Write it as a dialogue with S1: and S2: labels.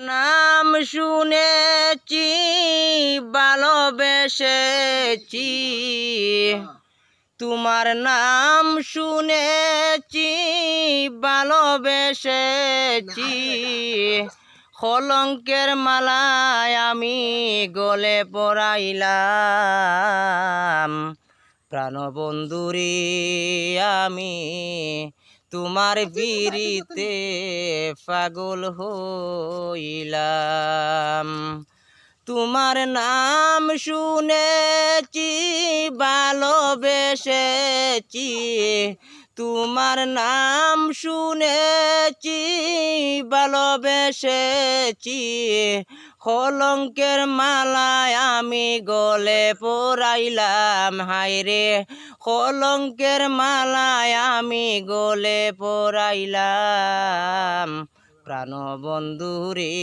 S1: নাম শুনেছি ভালোবেসেছি, তোমার নাম শুনেছি ভালোবেসেছি। কলঙ্কের মালায় আমি গলে পরাইলাম, প্রাণবন্ধুরে আমি তোমার বিরিতে পাগল হইলাম। তোমার নাম শুনেছি ভালোবেসেছি, তোমার নাম শুনেছি ভালোবেসেছি। কলঙ্কের মালায় আমি গলে পরাইলাম, হায়রে কলঙ্কের মালায় আমি গলে পরাইলাম, প্রাণবন্ধুরে।